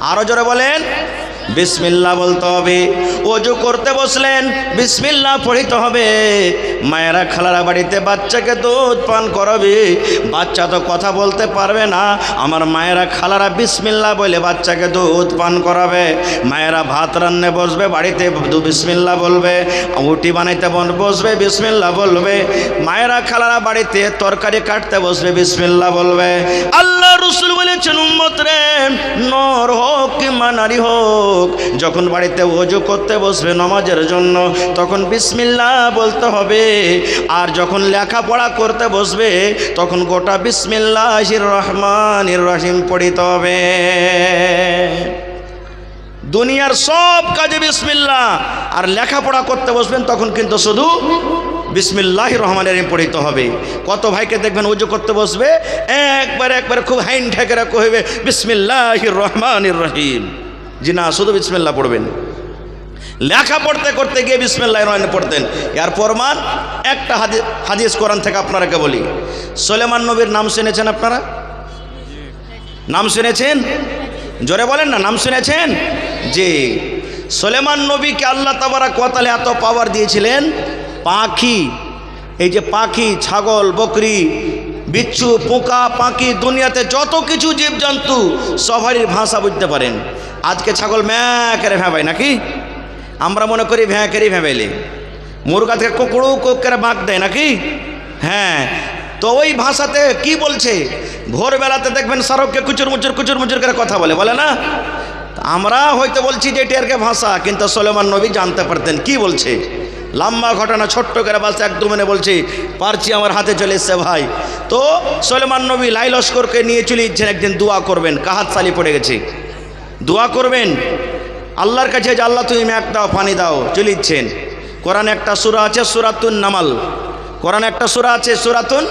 আরো জোরে বলেন, বিসমিল্লাহ বলতে হবে। ওযু করতে বসলেন বিসমিল্লাহ পড়িতে হবে। মায়েরা খালারা বাড়িতে বাচ্চাকে দুধ পান করাবে, বাচ্চা তো কথা বলতে পারবে না, আমার মায়েরা খালারা বিসমিল্লাহ বলে বাচ্চাকে দুধ পান করাবে। মায়েরা ভাত রান্নে বসবে, বাড়িতে বিসমিল্লাহ বলবে। রুটি বানাইতে বসবে, বিসমিল্লাহ বলবে। মায়েরা খালারা বাড়িতে তরকারি কাটতে বসবে, বিসমিল্লাহ বলবে। আল্লাহ রাসূল বলেছেন, উম্মত রে, নর হোক কিংবা নারী হোক, যখন বাড়িতে ওযু করতে বসবে নামাজের জন্য, তখন বিসমিল্লাহ বলতে হবে। আর যখন লেখাপড়া করতে বসবে, তখন গোটা বিসমিল্লাহির রহমানির রহিম পড়িতে হবে। দুনিয়ার সব কাজে বিসমিল্লাহ, আর লেখাপড়া করতে বসবেন তখন কিন্তু শুধু বিসমিল্লাহির রহমানির রহিম পড়িতে হবে। কত ভাইকে দেখবেন ওযু করতে বসবে, একবার খুব হাইন ঠেকেরা কইবে বিসমিল্লাহির রহমানির রহিম। জি না, শুধু বিসমিল্লাহ পড়বেন। লেখা পড়তে করতে গিয়ে বিসমিল্লাহির রহমানির পড়তেন। এর প্রমাণ একটা হাদিস কোরআন থেকে আপনারাকে বলি। সুলাইমান নবীর নাম শুনেছেন আপনারা? নাম শুনেছেন? জোরে বলেন না, নাম শুনেছেন? জি, সুলাইমান নবীকে আল্লাহ তাবারক ওয়া তাআলা এত পাওয়ার দিয়েছিলেন, পাখি, এই যে পাখি, ছাগল, বকরি, বিচ্ছু, পোকা, পাখি, দুনিয়াতে যত কিছু জীবজন্তু সবারই ভাষা বুঝতে পারেন। আজকে ছাগল ম্যাঁ করে ভেবাই নাকি? আমরা মনে করি ভ্যাঁ করে ভেবাইলে। মুরগা থেকে কুকুরু কুক করে বাঁক দেয় নাকি? হ্যাঁ, তো ওই ভাষাতে কি বলছে? ভোরবেলাতে দেখবেন সারককে কুচুর মুচুর করে কথা বলে না? আমরা হয়তো বলছি যে এটাকে ভাষা, কিন্তু সুলাইমান নবী জানতে পারতেন কি বলছে। লম্বা ঘটনা, ছোট্ট করে বলছে, একদম মানে বলছে পারছি, আমার হাতে চলে এসছে ভাই। তো সুলাইমান নবী লাই লস্করকে নিয়ে চলে যাচ্ছেন, একদিন দোয়া করবেন, কাহাত সালি পড়ে গেছে, দোয়া করবেন আল্লাহর কাছে যে আল্লাহ তুমি মেঘ দাও, পানি দাও, চলে যাচ্ছেন। কোরআনে একটা সূরা আছে সূরাতুন নামাল, কোরআনে একটা সূরা আছে সূরাতুন,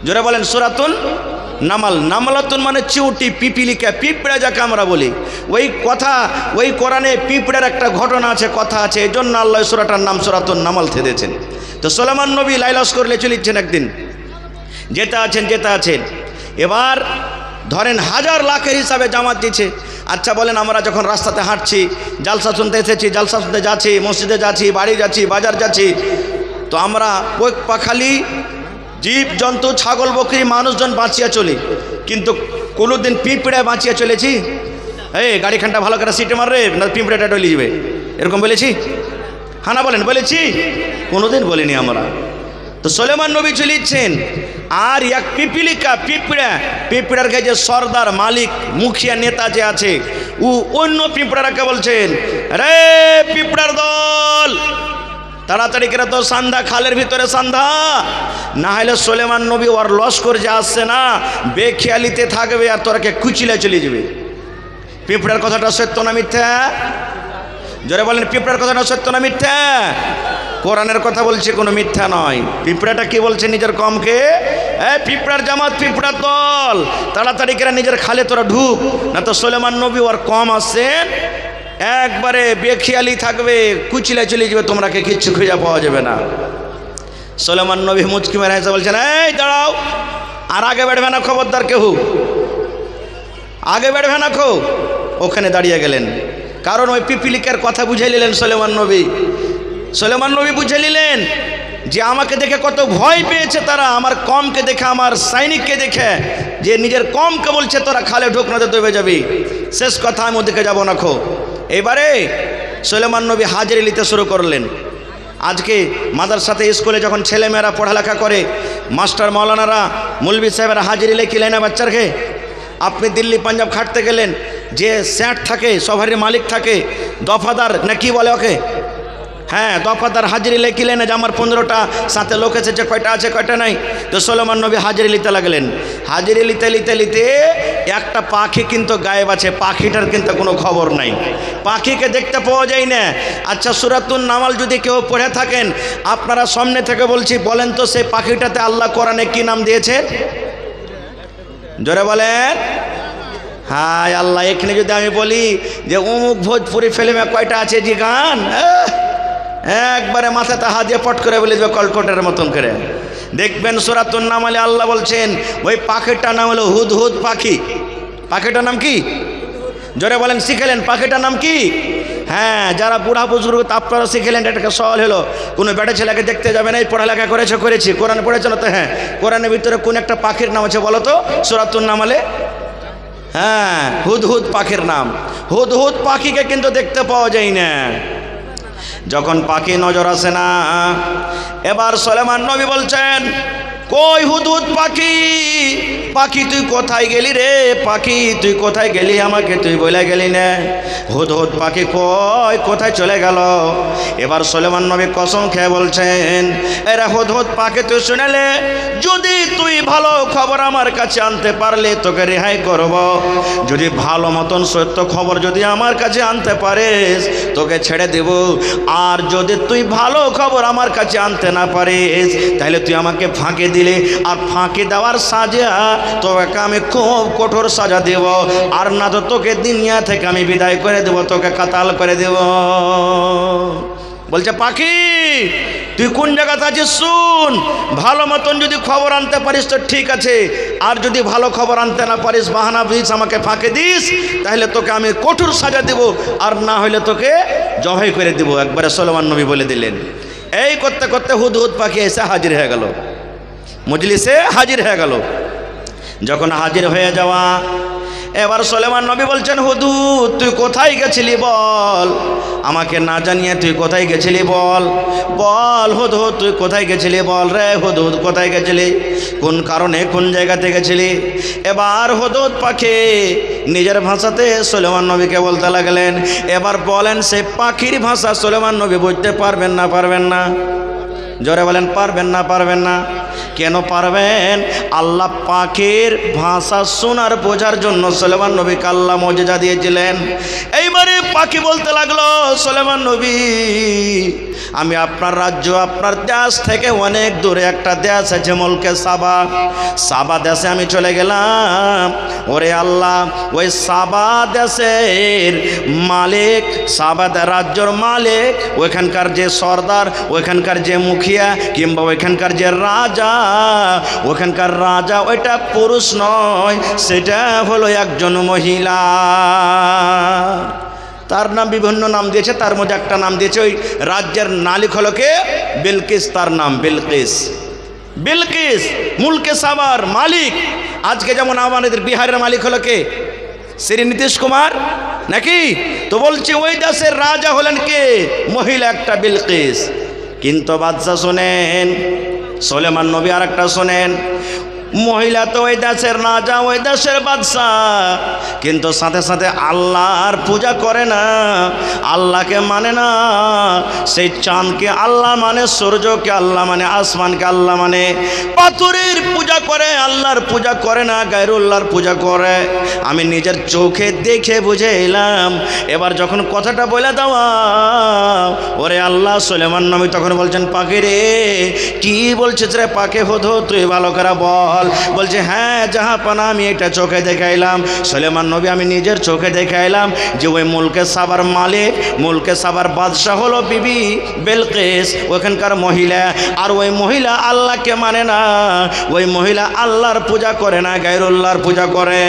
জোরে বলেন সূরাতুন নামাল। নামালাতুন মানে চিউটি, পিপিলিকা, পিঁপড়া যাকে আমরা বলি। ওই কথা, ওই কোরআনে পিঁপড়ার একটা ঘটনা আছে, কথা আছে, এই জন্য আল্লাহ সূরাটার নাম সূরাতুন নামাল থেকেছেন। তো সুলাইমান নবী লাইলাস করলে চলেছেন, একদিন যেতে আছেন। এবার ধরেন হাজার লাখের হিসাবে জামাত দিচ্ছে। আচ্ছা বলেন, আমরা যখন রাস্তাতে হাঁটছি, জালসা শুনতে এসেছি, জালসা শুনতে যাচ্ছি, মসজিদে যাচ্ছি, বাড়ি যাচ্ছি, বাজার যাচ্ছি, তো আমরা ওই পাখালি, জীব জন্তু, ছাগল, বকরি, মানুষজন বাঁচিয়ে চলি, কিন্তু কোনোদিন পিঁপড়ায় বাঁচিয়ে চলেছি? এই গাড়িখানটা ভালো করে সিটে মারবে না পিঁপড়াটা ডলে যাবে, এরকম বলেছি? হানা বলেন, বলেছি? কোনোদিন বলিনি আমরা। তো সুলাইমান নবী চলিয়েছেন, আর এক পিপিলিকা, পিঁপড়ার গায়ে যে সর্দার, মালিক, মুখিয়া, নেতা যে আছে, ও অন্য পিঁপড়াকে বলছেন, রে পিঁপড়ার দল, তাড়াতাড়ি করে তো সান্ধ্যা, খালের ভিতরে সান্ধ্যা, না হলে সুলাইমান নবী ওর লস্কর যে আসছে না, বেখেয়ালিতে থাকবে আর তোরাকে কুচিলে চলে যাবে। পিঁপড়ার কথাটা সত্য না মিথ্যা? জোরে বলেন, পিঁপড়ার কথাটা সত্য না মিথ্যা? কোরআনের কথা বলছে, কোনো মিথ্যা নয়। পিঁপড়াটা কি বলছে নিজের কমকে, পিঁপড়ার জামাত, পিঁপড়ার দল, তাড়াতাড়ি করে নিজের খালে তোরা ঢুক, না তো সুলাইমান নবী ওর কম আসছেন, একবারে বেখেয়ালি থাকবে, কুচিলে চলে যাবে, তোমরাকে কিচ্ছু খুঁজে পাওয়া যাবে না। সুলাইমান নবী মুচকি মেরে হেসে বলছেন, এই দাঁড়াও, আর আগে বেড়বে না, খবরদার কেউ আগে বেড়বে না, ওখানে দাঁড়িয়ে গেলেন। কারণ ওই পিপিলিকার কথা বুঝে নিলেন সুলাইমান নবী বুঝে নিলেন যে আমাকে দেখে কত ভয় পেয়েছে তারা, আমার কমকে দেখে, আমার সৈনিককে দেখে, যে নিজের কমকে বলছে তোরা খালে ঢুক না তো ডুবে যাবি, শেষ কথা আমি ওদিকে যাবো না। এবারে সুলাইমান নবী হাজিরি নিতে শুরু করলেন। আজকে মাদ্রাসাতে, স্কুলে যখন ছেলেমেয়েরা পড়ালেখা করে, মাস্টার মৌলানারা, মৌলভী সাহেবেরা হাজিরি লেখিলেন না বাচ্চারকে। আপনি দিল্লি পাঞ্জাব খাটতে গেলেন, যে স্যাট থাকে, সভারের মালিক থাকে, দফাদার না কি বলে ওকে, হ্যাঁ দফাদার, হাজিরি লেখিলেন যে আমার 15টা সাথে লোক এসেছে, কয়টা আছে কয়টা নাই। তো সুলাইমান নবী হাজিরি নিতে লাগলেন। হাজিরি নিতে একটা পাখি কিন্তু গায়েব আছে, পাখিটার কিন্তু কোনো খবর নাই, পাখিকে দেখতে পাওয়া যায় না। আচ্ছা, সূরাতুন নামাল যদি কেউ পড়ে থাকেন, আপনারা সামনে থেকে বলছি, বলেন তো সেই পাখিটাতে আল্লাহ কোরআনে কি নাম দিয়েছে? জোরে বলেন। হায় আল্লাহ, এখানে যদি আমি বলি যে অমুক ভোজপুরি ফিল্মে কয়টা আছে যে গান, একবারে মাথাতে হাত দিয়ে পট করে বলে দেবে কলকটের মতন করে। দেখবেন সূরাতুন নামালে আল্লাহ বলছেন ওই পাখিটার নাম হলো হুদহুদ পাখি। পাখিটার নাম কি? জোরে বলেন শিখেলেন পাখিটার নাম কি? হ্যাঁ, যারা বুড়া বুজুর্গ আপনারা শিখেলেন, এটাকে সওয়াল হলো। কোনো বেটা ছেলেকে দেখতে যাবেন, এই পড়ালেখা করেছি, কোরআন পড়েছ না? তো হ্যাঁ, কোরআনের ভিতরে কোন একটা পাখির নাম আছে বলো তো সূরাতুন নামলে? হ্যাঁ, হুদহুদ পাখির নাম। হুদহুদ পাখিকে কিন্তু দেখতে পাওয়া যায় না। যখন পাখি নজর আসে না, এবার সুলাইমান নবী বলছেন, কই হুদহুদ পাখি, পাখি তুই কোথায় গেলি রে? পাখি তুই কোথায় গেলি, আমাকে তুই বলে গেলি না? হুদহুদ পাখি কই, কোথায় চলে গেল? এবার সুলাইমান নবী কসম খেয়ে বলছেন, এরা হুদহুদ পাখি তুই শুনেলে, যদি তুই ভালো খবর আমার কাছে আনতে পারলে তোকে রেহাই করব। যদি ভালো মতন সত্য খবর যদি আমার কাছে আনতে পারিস তোকে ছেড়ে দেব। আর যদি তুই ভালো খবর আমার কাছে আনতে না পারিস তাহলে তুই আমাকে ফাঁকি দিলে, আর ফাঁকি দেওয়ার সাজা তোকে আমি খুব কঠোর সাজা দেব। আর না তো তোকে দুনিয়া থেকে আমি বিদায় করে দেব, তোকে কাতাল করে দেব। বলছে পাখি তুই কোন জায়গাতে আছিস শুন, ভালো মতন যদি খবর আনতে পারিস তো ঠিক আছে, আর যদি ভালো খবর আনতে না পারিস, বাহানা দিস, আমাকে ফাঁকে দিস, তাহলে তোকে আমি কঠোর সাজা দেব, আর না হলে তোকে জবাই করে দেব। একবারে সুলাইমান নবী বলে দিলেন। এই করতে করতে হুদহুদ পাখি এসে হাজির হয়ে গেল, মজলিসে হাজির হয়ে গেল। যখন হাজির হয়ে যাওয়া, এবার সুলাইমান নবী বলছেন, হুদহুদ তুই কোথায় গেছিলি বল, আমাকে না জানিয়ে তুই কোথায় গেছিলি বল, বল হুদহুদ তুই কোথায় গেছিলি, বল রে হুদহুদ কোথায় গেছিলি, কোন কারণে কোন জায়গাতে গেছিলি? এবার হুদহুদ পাখি নিজের ভাষাতে সুলাইমান নবীকে বলতে লাগলেন। এবার বলেন সে পাখির ভাষা সুলাইমান নবী বুঝতে পারবেন না পারবেন না? জোরে বলেন পারবেন না পারবেন না? কেন পারবেন? আল্লাহ পাখির ভাষা শোনার বোঝার জন্য সুলাইমান নবীকে আল্লাহ মুজিজা দিয়েছিলেন। এইবারে পাখি বলতে লাগলো, সুলাইমান নবী আমি আপনার রাজ্য, আপনার দেশ থেকে অনেক দূরে একটা দেশ আছে মুলকে সাবা, সাবা দেশে আমি চলে গেলাম। ওরে আল্লাহ, ওই সাবা দেশের মালিক, সাবা রাজ্যর মালিক, ওইখানকার যে সর্দার, ওইখানকার যে মুখিয়া কিংবা ওইখানকার যে রাজা, ওখানকার রাজা ওইটা পুরুষ নয়, সেটা হলো একজন মহিলা। তার নাম বিভিন্ন নাম দিয়েছে, তার মধ্যে একটা নাম দিয়েছে ওই রাজ্যের মালিক হলো কে? বিলকিস, তার নাম বিলকিস। বিলকিস মুলকে সাবার মালিক। আজকে যেমন আমাদের বিহারের মালিক হলো কে? শ্রী নীতিশ কুমার নাকি? তো বলছে ওই দেশের রাজা হলেন কে? মহিলা একটা বিলকিস। কিন্তু বাদশা শোনেন, সুলাইমান নবী আর একটা শোনেন, মহিলা তো ওই দেশের রাজা, ওই দেশের বাদশা, কিন্তু সাথে সাথে আল্লাহর পূজা করে না, আল্লাহকে মানে না। সেই চাঁদকে আল্লাহ মানে, সূর্যকে আল্লাহ মানে, আসমানকে আল্লাহ মানে, পাথরের পূজা করে, আল্লাহর পূজা করে না, গায়রুল্লাহর পূজা করে। আমি নিজের চোখে দেখে বুঝে এলাম। এবার যখন কথাটা বলে দেওয়া, ওরে আল্লাহ, সুলাইমান নবী তখন বলছেন, পাখি রে কি বলছিস রে পাখি, হুদহুদ তুই ভালো করে বল। বলছে হ্যাঁ জাহাপানা, আমি এটা চোখে দেখাইলাম। সুলাইমান নবী আমি নিজের চোখে দেখাইলাম যে ওই মুলকে সাবার মালিক, মুলকে সাবার বাদশাহ হলো বিবি বিলকিস, ওখানকার মহিলা। আর ওই মহিলা আল্লাহকে মানে না, ওই মহিলা আল্লাহর পূজা করে না, গায়রুল্লাহর পূজা করে।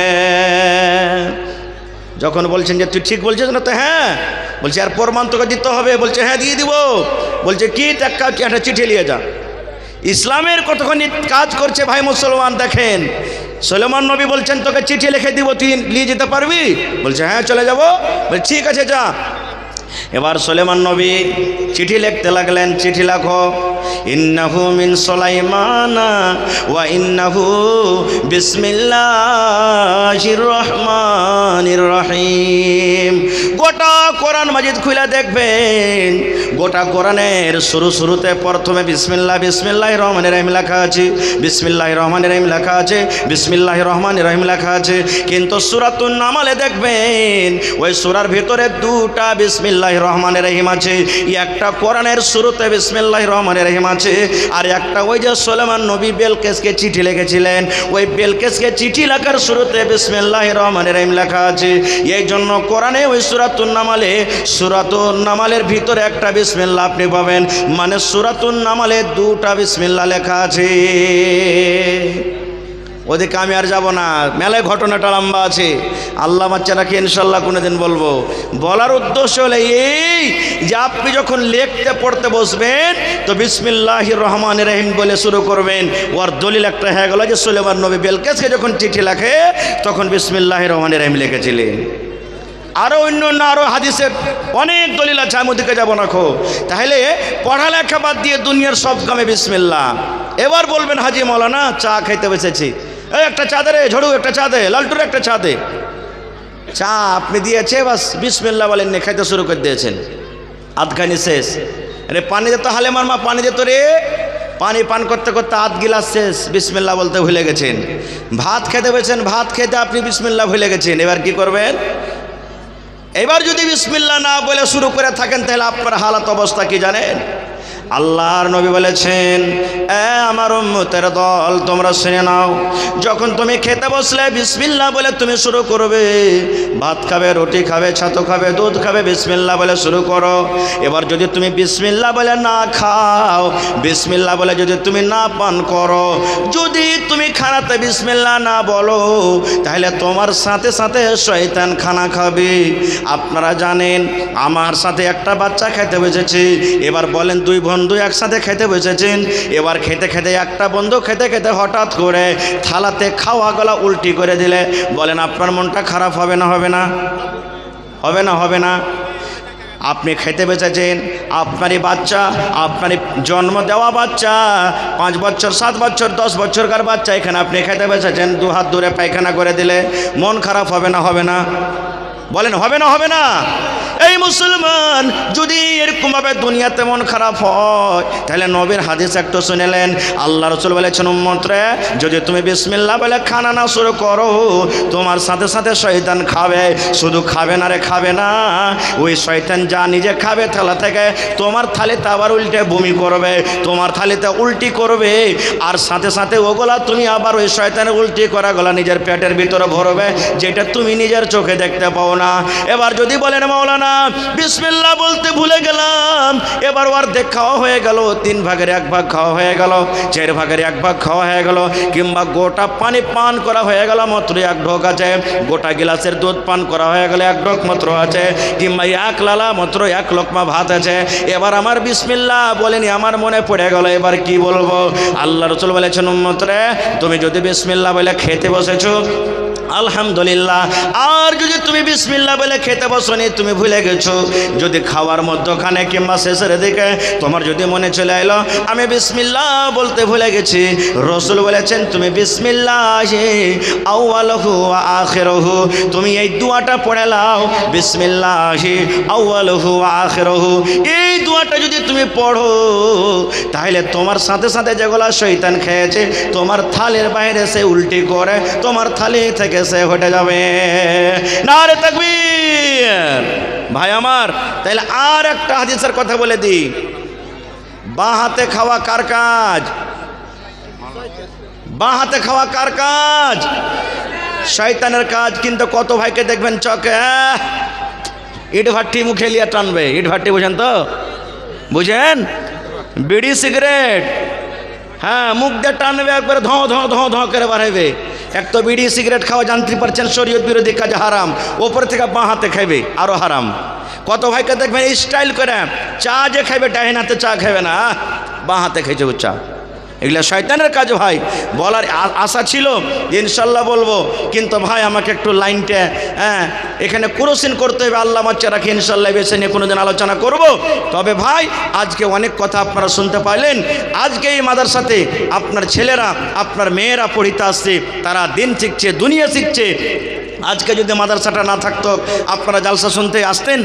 যখন বলছেন যে তুই ঠিক বলছিস না, তো হ্যাঁ বলছে, আর প্রমাণ তোকে দিতে হবে। বলছে হ্যাঁ দিয়ে দিব। বলছে কি? একটা চিঠি নিয়ে যা। ইসলামের কতখানি কাজ করছে ভাই মুসলমান দেখেন। সুলাইমান নবী বলছেন তোকে চিঠি লিখে দিব, তুই নিয়ে যেতে পারবি? বলছে হ্যাঁ চলে যাব। বলছে ঠিক আছে যা। এবার সুলাইমান নবী চিঠি লিখতে লাগলেন। চিঠি লেখো, ইন্নাহু মিন সুলাইমানা ওয়া ইন্নাহু বিসমিল্লাহির রহমানির রহিম। গোটা কোরআন মাজিদ খুলে দেখবেন, গোটা কোরআনের শুরুতে প্রথমে বিসমিল্লাহ, বিসমিল্লাহির রহমানির রহিম লেখা আছে, বিসমিল্লাহির রহমানির রহিম লেখা আছে, বিসমিল্লাহির রহমানির রহিম লেখা আছে। কিন্তু সূরাতুন নামলে দেখবেন ওই সূরার ভিতরে দুটা বিসমিল্লাহির রহমানির রহিম আছে। একটা কোরআনের শুরুতে বিসমিল্লাহির রহমানির রহিম আছে, আর একটা ওই যে সুলাইমান নবী বেলকিসকে চিঠি লিখেছিলেন, ওই বেলকিসকে চিঠি লেখার শুরুতে বিসমিল্লাহির রহমানির রহিম লেখা আছে। এই জন্য কোরআনে ওই সূরাতুন নামালের ভিতরে একটা বিসমিল্লাহ আপনি পাবেন, মানে সূরাতুন নামালে দুটা বিসমিল্লাহ লেখা আছে। ওদিকে আমি আর যাব না, মেলায় ঘটনাটা লম্বা আছে। আল্লাহ বাচ্চা রাখি ইনশাল্লাহ কোনোদিন বলবো। বলার উদ্দেশ্য হলো এই যে আপনি যখন লিখতে পড়তে বসবেন তো বিসমিল্লাহির রহমানির রহিম বলে শুরু করবেন। ওর দলিল একটা হয়ে গেল যে সুলেমান নবী বিলকিসকে যখন চিঠি লেখে তখন বিসমিল্লাহির রহমানির রহিম লিখেছিলেন। আরও অন্য আরও হাদিসের অনেক দলিল আছে, আমি ওদিকে যাবো না খো। তাহলে পড়ালেখা বাদ দিয়ে দুনিয়ার সব কামে বিসমিল্লাহ। এবার বলবেন হাজি মৌলানা চা খাইতে বসেছি, এই একটা চা দে রে ঝড়ু, একটা চা দে, লালটুর একটা চা দে। চা আপনি দিয়েছে বাস বিসমিল্লাহ বলেন নে, খাইতে শুরু করে দিয়েছেন, আধখানি শেষ। রে পানি দে তো হালেমার মা, পানি দে তো রে। পানি পান করতে করতে আধ গিলাস শেষ, বিসমিল্লাহ বলতে ভুলে গেছেন। ভাত খেতে বসেছেন, ভাত খেতে আপনি বিসমিল্লাহ ভুলে গেছেন। এবার কি করবেন? এবার যদি বিসমিল্লাহ না বলে শুরু করে থাকেন তাহলে আপনার হালাত অবস্থা কি জানেন? আল্লাহর নবী বলেছেন, আমার উম্মতের দল তোমরা শুনে নাও, যখন তুমি খেতে বসলে বিসমিল্লাহ বলে তুমি শুরু করবে। ভাত খাবে, রুটি খাবে, ছাতু খাবে, দুধ খাবে, বিসমিল্লাহ বলে শুরু করো। এবার যদি তুমি বিসমিল্লাহ বলে না খাও, বিসমিল্লাহ বলে যদি তুমি না পান করো, যদি তুমি খানাতে বিসমিল্লাহ না বলো, তাহলে তোমার সাথে সাথে শয়তান খানা খাবে। আপনারা জানেন আমার সাথে একটা বাচ্চা খেতে বসেছে। এবার বলেন দুই বন্ধু একসাথে খেতে বসেছেন। এবার খেতে খেতে একটা বন্ধু খেতে খেতে হঠাৎ করে থালাতে খাওয়া গলা উল্টি করে দিলে, বলেন আপনার মনটা খারাপ হবে না? হবে না? হবে না? হবে না? আপনি খেতে বসেছেন, আপনারই বাচ্চা, আপনারই জন্ম দেওয়া বাচ্চা, 5 বছর 7 বছর 10 বছরকার বাচ্চা, এখানে আপনি খেতে বসেছেন, 2 হাত দূরে পায়খানা করে দিলে মন খারাপ হবে না? হবে না? বলেন হবে না? হবে না? এই মুসলমান যদি এরকমভাবে দুনিয়াতে মন খারাপ হয় তাহলে নবীর হাদিস একটু শুনেলেন। আল্লাহ রাসূল বলেছেন, উম্মতরে যদি তুমি বিসমিল্লাহ বলে খানা না শুরু করো, তোমার সাথে সাথে শয়তান খাবে। শুধু খাবে না রে, খাবে না, ওই শয়তান যা নিজে খাবে থালা থেকে, তোমার থালিতে আবার উল্টে বমি করবে, তোমার থালিতে উল্টি করবে, আর সাথে সাথে ওগুলা তুমি আবার ওই শয়তানের উল্টি করা গলা নিজের পেটের ভিতরে ভরবে, যেটা তুমি নিজের চোখে দেখতে পাও না। এবার যদি বলেন মাওলানা বিসমিল্লাহ বলতে ভুলে গেলাম, এবার অর্ধেক খাওয়া হয়ে গেল, 3 ভাগের 1 ভাগ খাওয়া হয়ে গেল, 4 ভাগের 1 ভাগ খাওয়া হয়ে গেল, কিংবা গোটা পানি পান করা হয়ে গেল মাত্র 1 ঢোক আছে, গোটা গিলাসের দুধ পান করা হয়ে গেলে 1 ঢোক মাত্র আছে, কিংবা 1 লালা মাত্র 1 লোকমা ভাত আছে। এবার আমার বিসমিল্লাহ বলেনি, আমার মনে পড়ে গেল, এবার কি বলবো? আল্লাহ রাসূল বলেছেন, উম্মতরে তুমি যদি বিসমিল্লাহ বলে খেতে বসেছো আলহামদুলিল্লাহ, আর যদি তুমি বিসমিল্লাহ বলে খেতে বসনি, তুমি ভুলে গেছো, যদি খাওয়ার মধ্যখানে কিংবা শেষের দিকে তোমার যদি মনে চলে এলো আমি বিসমিল্লাহ বলতে ভুলে গেছি, রাসূল বলেছেন তুমি বিসমিল্লাহি আউয়ালুহু ওয়া আখিরুহু, তুমি এই দোয়াটা পড়ে নাও, বিসমিল্লাহি আউয়ালুহু ওয়া আখিরুহু। এই দোয়াটা যদি তুমি পড়ো তাহলে তোমার সাথে সাথে যেগুলা শয়তান খেয়েছে তোমার থালের বাইরে সে উল্টি করে তোমার থালি থেকে সে হটে যাবে। নারে তাকবীর। ভাই আমার, তাহলে আর একটা হাদিসের কথা বলে দিই, বাঁ হাতে খাওয়া কার কাজ? বাঁ হাতে খাওয়া কার কাজ? শয়তানের কাজ। কিন্তু কত ভাইকে দেখবেন চকে ইট ভাট্টি মুখে লিয়ে টানবে, ইট ভাট্টি বুঝেন তো? বুঝেন? বিড়ি সিগারেট, হ্যাঁ, মুখ দিয়ে টানবে, একবারে ধোঁ ধোঁ ধোঁ ধোঁ করে বাড়াইবে। এক তো বিড়ি সিগারেট খাওয়া জানতে পারছেন শরীয়ত বিরোধী কাজ, হারাম, ওপর থেকে বাঁ হাতে খাইবে, আরও হারাম। কত ভাইকে দেখবেন স্টাইল করে চা যে খাইবে ডাইন হাতে চা খাইবে না, বাঁ হাতে খাইছে চা। এগুলো শয়তানের কাজ ভাই। বলার আশা ছিল ইনশাল্লাহ বলবো, কিন্তু ভাই আমাকে একটু লাইনটা এখানে ক্রসিং করতে হবে। আল্লাহ বাচ্চা রাখি ইনশাল্লাহ বেছে নিয়ে কোনোদিন আলোচনা করব। তবে ভাই আজকে অনেক কথা আপনারা শুনতে পাইলেন। আজকে এই মাদ্রাসাতে আপনার ছেলেরা আপনার মেয়েরা পড়িতে আসছে, তারা দিন শিখছে, দুনিয়া শিখছে। আজকে যদি মাদ্রাসাটা না থাকতো আপনারা জালসা শুনতে আসতেন?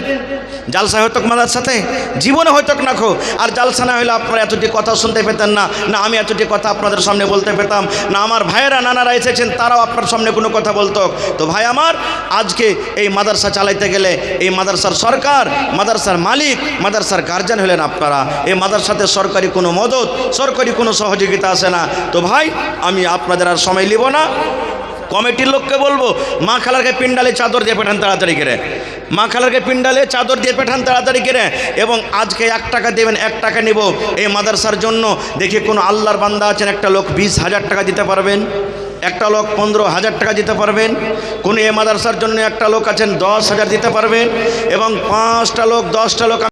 জালসা হয়তো মাদ্রাসাতে জীবনে হয়তো না খো। আর জালসা না হলে আপনারা এতটি কথা শুনতে পেতেন না, না আমি এতটি কথা আপনাদের সামনে বলতে পেতাম না, আমার ভাইয়েরা নানারা এসেছেন তারাও আপনার সামনে কোনো কথা বলতো। তো ভাই আমার, আজকে এই মাদ্রাসা চালাইতে গেলে এই মাদ্রাসার সরকার, মাদ্রাসার মালিক, মাদ্রাসার গার্জিয়ান হলেন আপনারা। এই মাদ্রাসাতে সরকারি কোনো মদত, সরকারি কোনো সহযোগিতা আসে না। তো ভাই আমি আপনাদের আর সময় নিব না, কমিটির লোককে বলবো মা খালারকে পিন্ডালে চাদর দিয়ে পাঠান তাড়াতাড়ি করে, মা খালারকে পিন্ডালে চাদর দিয়ে পাঠান তাড়াতাড়ি করে। এবং আজকে 1 টাকা দেবেন, 1 টাকা নিব এই মাদ্রাসার জন্য। দেখি কোনো আল্লাহর বান্দা আছেন একটা লোক 20,000 টাকা দিতে পারবেন? একটা লোক 15,000 টাকা দিতে পারবেন, কোন এ মাদ্রাসার জন্য একটা লোক আছেন 10,000 দিতে পারবেন, এবং 5টা লোক 10টা লোক